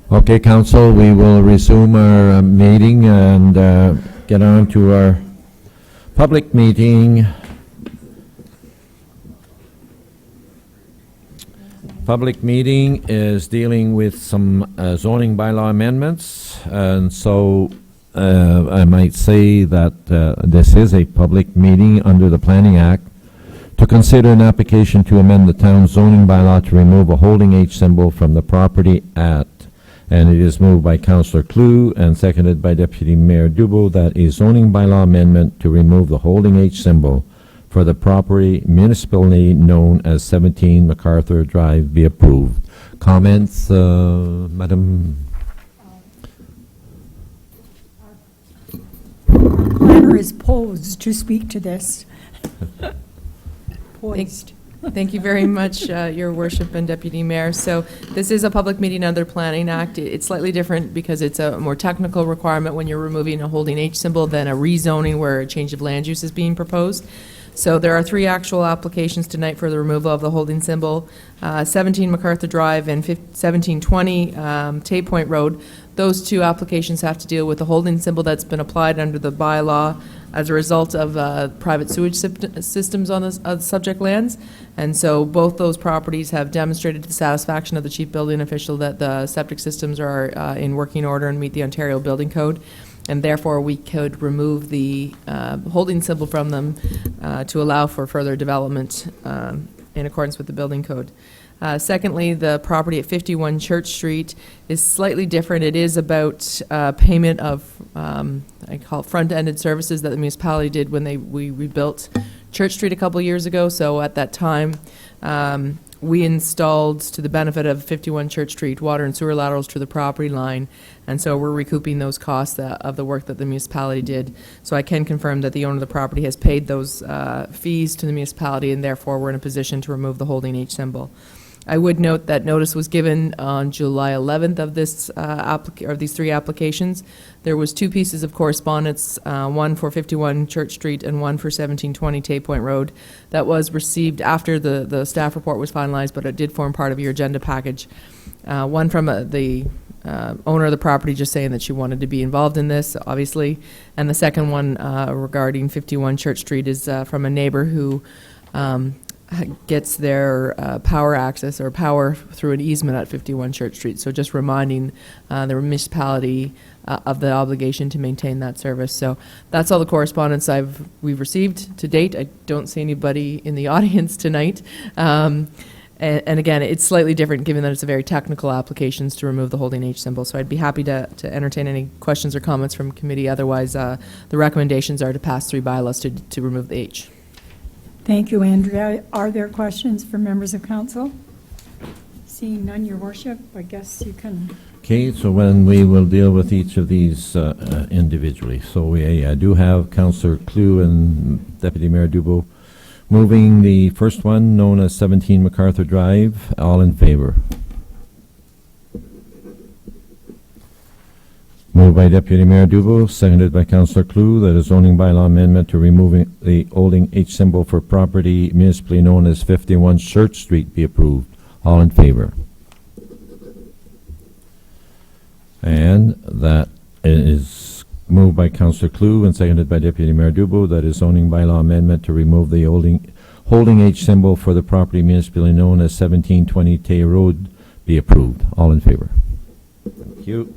Okay, council, we will resume our meeting and get on to our public meeting. Public meeting is dealing with some zoning bylaw amendments, and so I might say that this is a public meeting under the Planning Act to consider an application to amend the town's zoning bylaw to remove a holding H symbol from the property at, and it is moved by Councillor Klug and seconded by Deputy Mayor Dubo that a zoning bylaw amendment to remove the holding H symbol for the property municipally known as 17 MacArthur Drive be approved. Comments, Madam? Planner is posed to speak to this. Poised. Thank you very much, Your Worship and Deputy Mayor. So this is a public meeting under the Planning Act. It's slightly different because it's a more technical requirement when you're removing a holding H symbol than a rezoning where a change of land use is being proposed. So there are 3 actual applications tonight for the removal of the holding symbol. 17 MacArthur Drive and 1720 Tay Point Road. Those 2 applications have to deal with the holding symbol that's been applied under the bylaw as a result of private sewage systems on the subject lands. And so both those properties have demonstrated to the satisfaction of the chief building official that the septic systems are in working order and meet the Ontario Building Code. And therefore, we could remove the holding symbol from them to allow for further development in accordance with the building code. Secondly, the property at 51 Church Street is slightly different. It is about payment of, I call it front-ended services that the municipality did when we rebuilt Church Street a couple years ago. So at that time, we installed, to the benefit of 51 Church Street, water and sewer laterals to the property line, and so we're recouping those costs of the work that the municipality did. So I can confirm that the owner of the property has paid those fees to the municipality, and therefore we're in a position to remove the holding H symbol. I would note that notice was given on July 11th of this these 3 applications. There was 2 pieces of correspondence, one for 51 Church Street and one for 1720 Tay Point Road, that was received after the staff report was finalized, but it did form part of your agenda package. One from the owner of the property just saying that she wanted to be involved in this, obviously, and the second one regarding 51 Church Street is from a neighbor who gets their power access or power through an easement at 51 Church Street. So just reminding the municipality of the obligation to maintain that service. So that's all the correspondence we've received to date. I don't see anybody in the audience tonight. And again, it's slightly different given that it's a very technical applications to remove the holding H symbol. So I'd be happy to entertain any questions or comments from committee. Otherwise, the recommendations are to pass 3 bylaws to remove the H. Thank you, Andrea. Are there questions from members of council? Seeing none, your worship, I guess you can. Okay, so when we will deal with each of these individually. So we do have Councillor Clue and Deputy Mayor Dubo moving the first one, known as 17 MacArthur Drive. All in favor? Moved by Deputy Mayor Dubo, seconded by Councillor Clue, that a zoning bylaw amendment to removing the holding H symbol for property municipally known as 51 Church Street be approved. All in favor? And that is moved by Councillor Clue and seconded by Deputy Mayor Dubo, that a zoning bylaw amendment to remove the holding H symbol for the property municipally known as 1720 Tay Road be approved. All in favor? Thank you.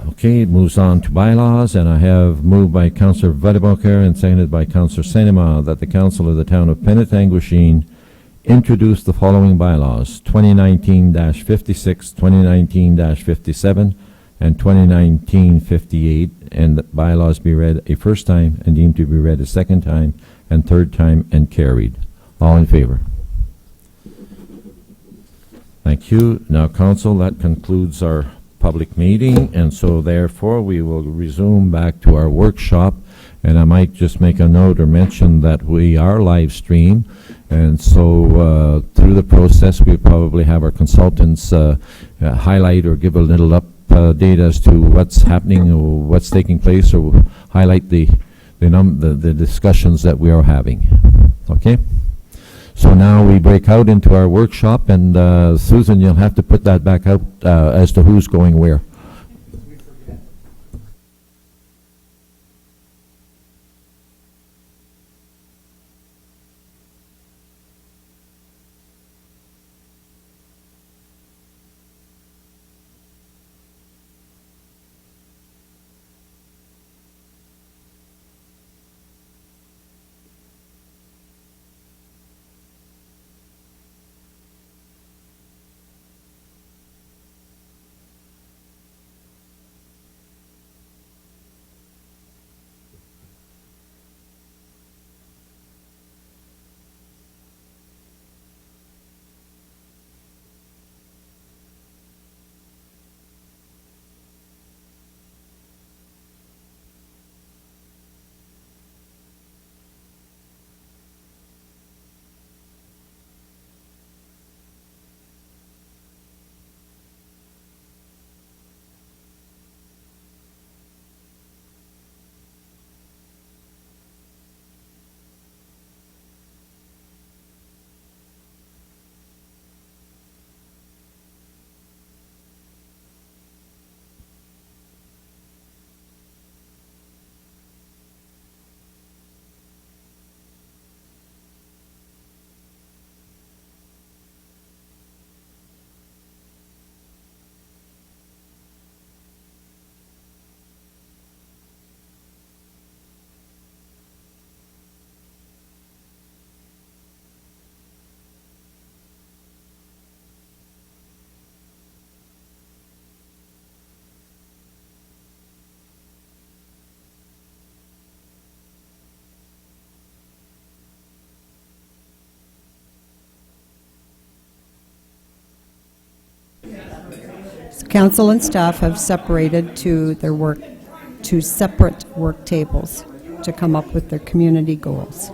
Okay, it moves on to bylaws, and I have moved by Councillor Vadeboker and seconded by Councillor Sainema that the Council of the Town of Penetanguishene introduce the following bylaws: 2019-56, 2019-57, and 2019-58, and the bylaws be read a first time and deemed to be read a second time and third time and carried. All in favor? Thank you. Now, Council, that concludes our public meeting, and so therefore we will resume back to our workshop. And I might just make a note or mention that we are live stream, and so through the process we probably have our consultants highlight or give a little update as to what's happening or what's taking place, or highlight the discussions that we are having. Okay? So now we break out into our workshop, and Susan, you'll have to put that back out as to who's going where. Council and staff have separated to their work, to separate work tables to come up with their community goals.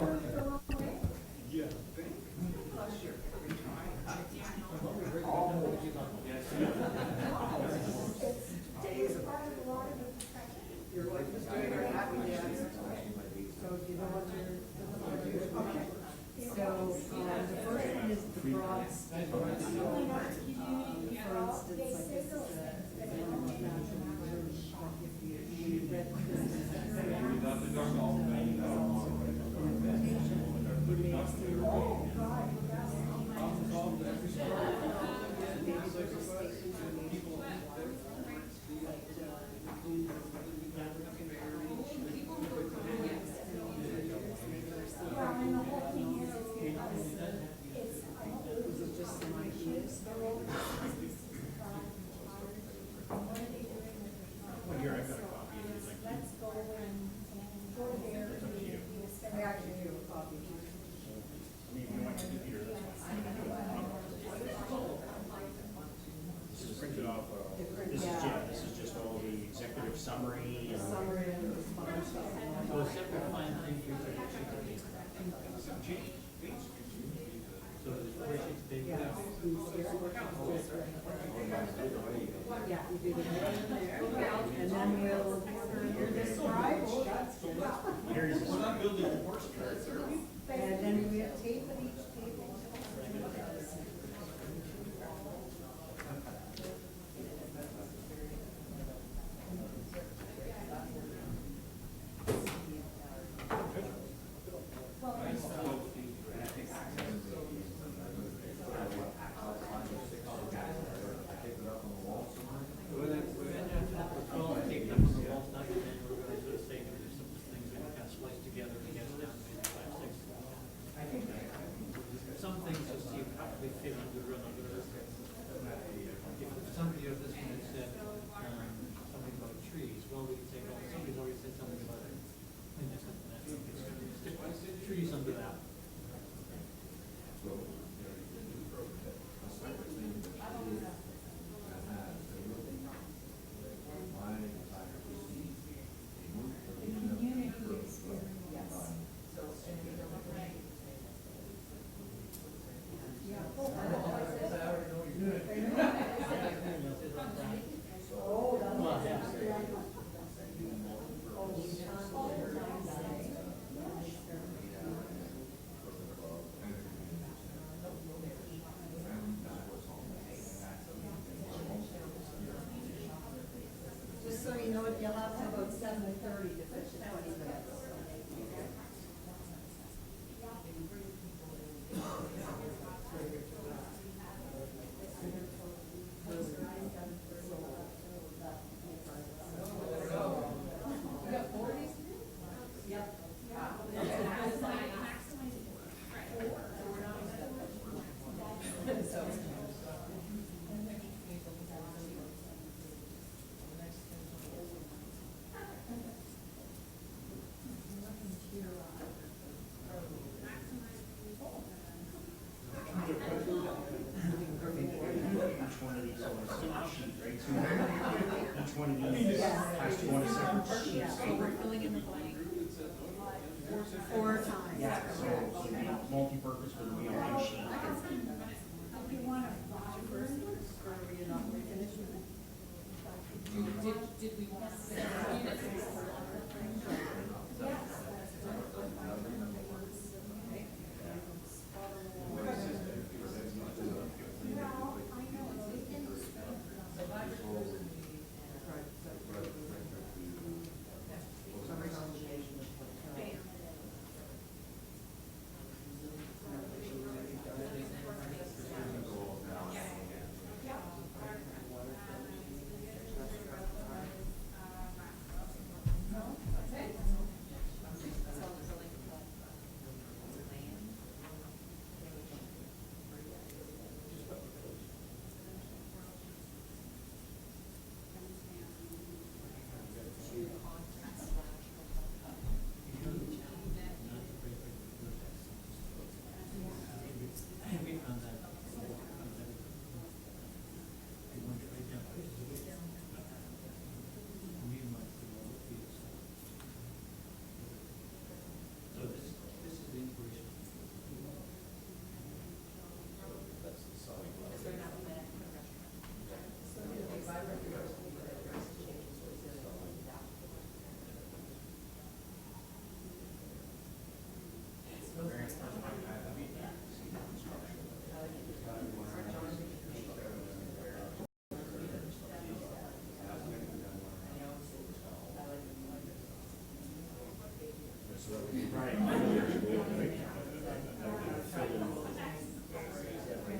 You'll have to about 7:30 to finish 20 minutes. Multi-purpose would be on one sheet. Did we want to say?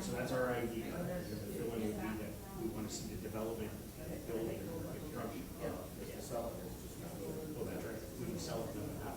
So that's our idea. The feeling would be that we want to see the development building or construction. Sell it. Well, that's right. We can sell it to them half.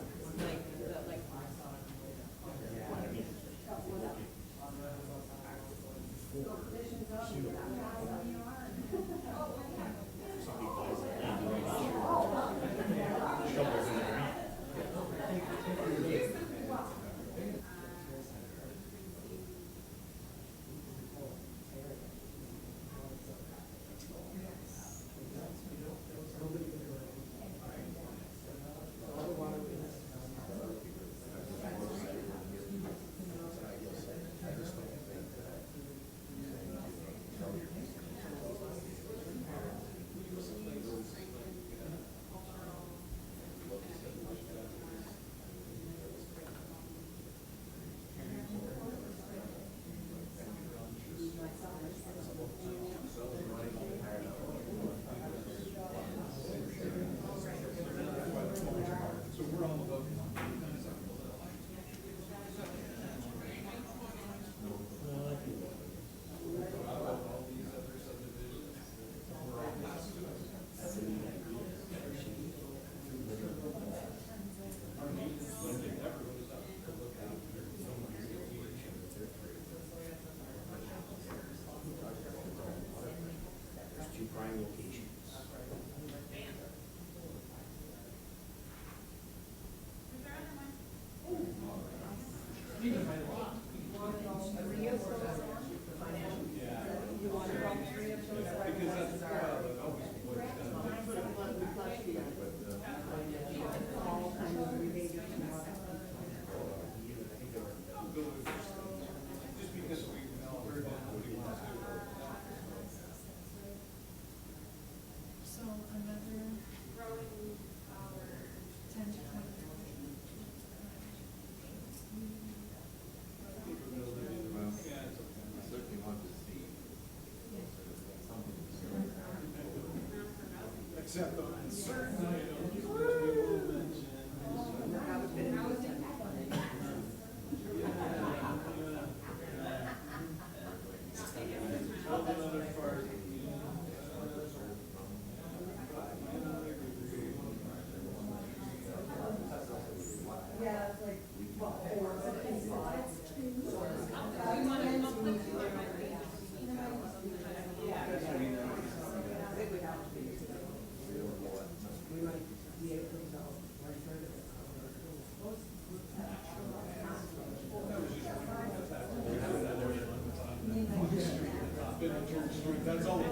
Except on certain items, we will mention. That's all.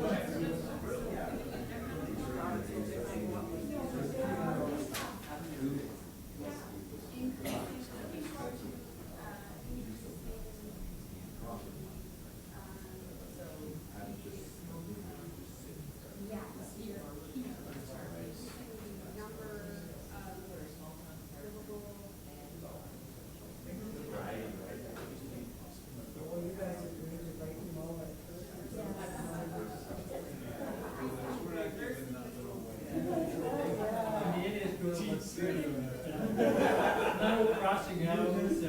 No crossing houses.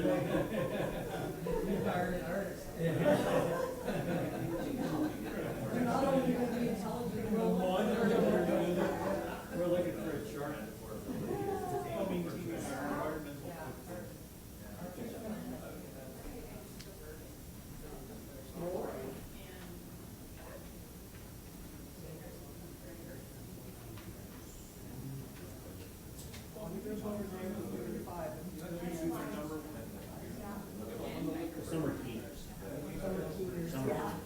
We're looking for a chart. Summer heaters. Summer heaters.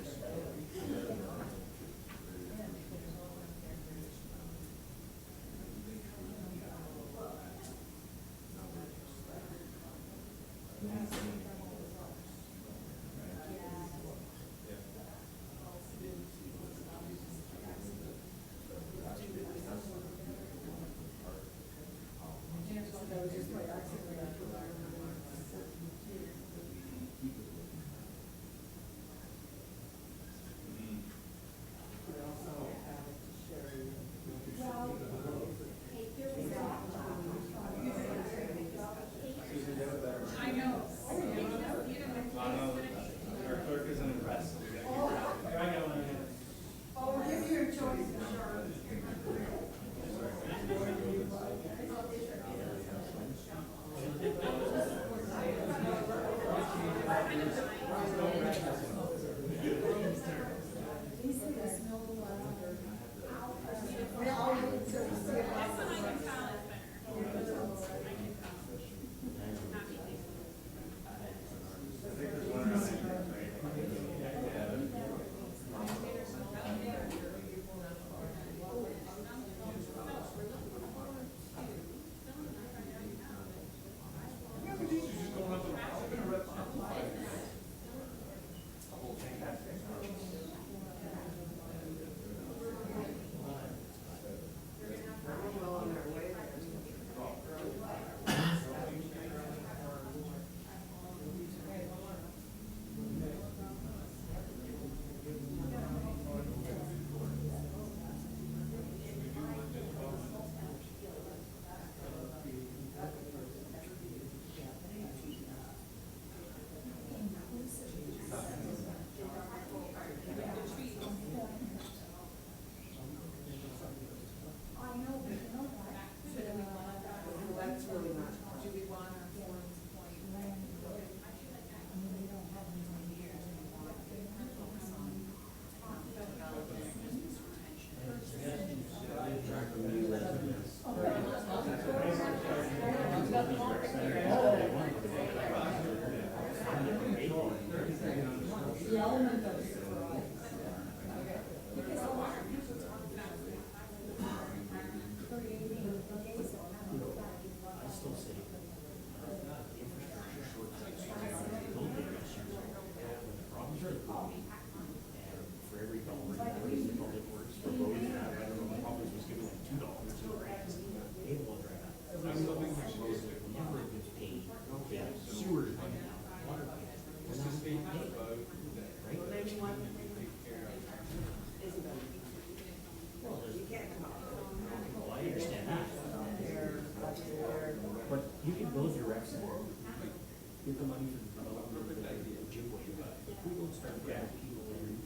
get the money for the development of the Ojibwe, but if we don't start getting people in,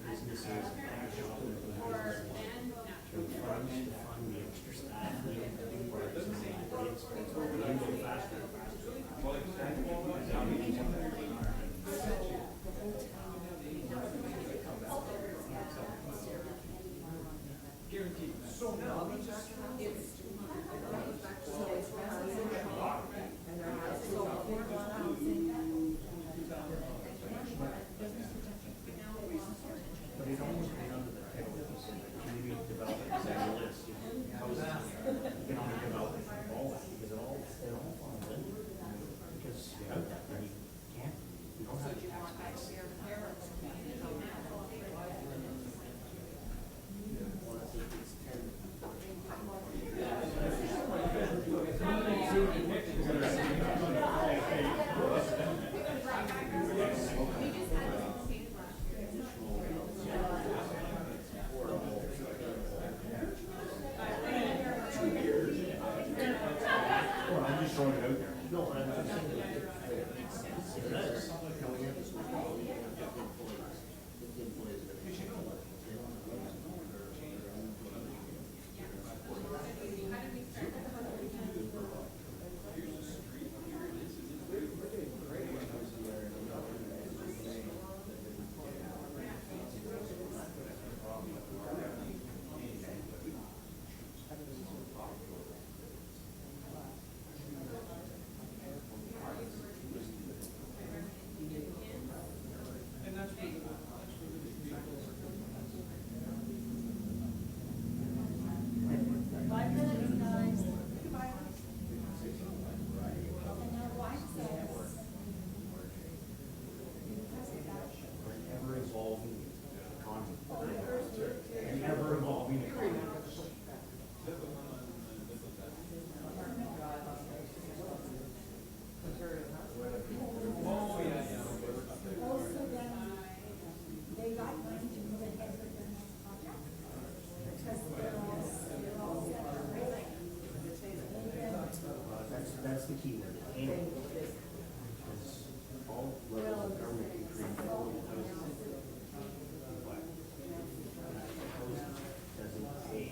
businesses, and shopping for the houses, to fund the extra staff, the new parks, it's going faster and faster. That's the key word, annual. Because all levels of government can create affordable housing. But housing doesn't pay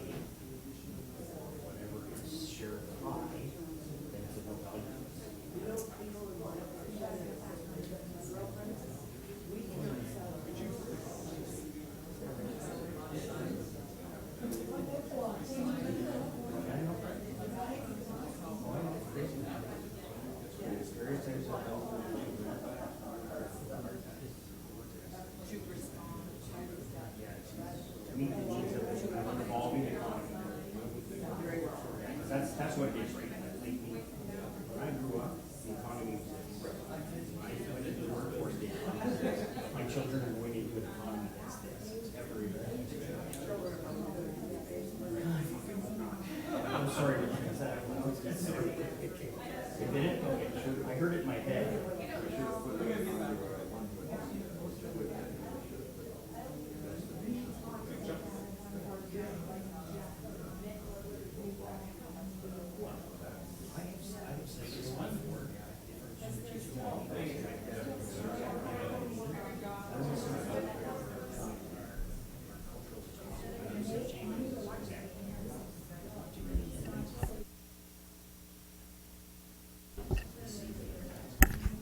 whatever its share of the pie, then it's about value. That's what it is right now. When I grew up, the economy was I went into the workforce. My children are going into an economy that's this. I'm sorry to say that. You did it? Okay, sure. I heard it in my head.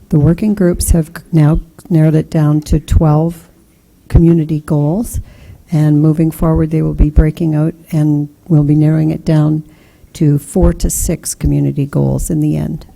The working groups have now narrowed it down to 12 community goals, and moving forward they will be breaking out and we'll be narrowing it down to 4 to 6 community goals in the end.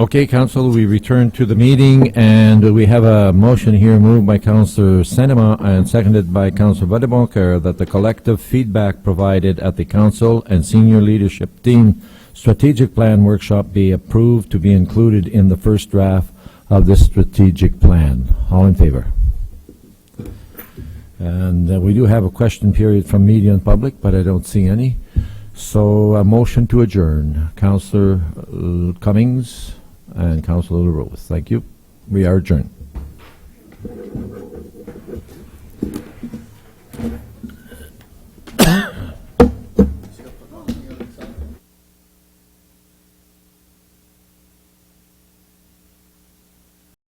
Okay, Council, we return to the meeting, and we have a motion here moved by Councillor Cinema and seconded by Councillor Vadeboncoeur that the collective feedback provided at the Council and Senior Leadership Team Strategic Plan Workshop be approved to be included in the first draft of this strategic plan. All in favor? And we do have a question period from media and public, but I don't see any. So a motion to adjourn. Councillor Cummings and Councillor LaRose. Thank you. We are adjourned.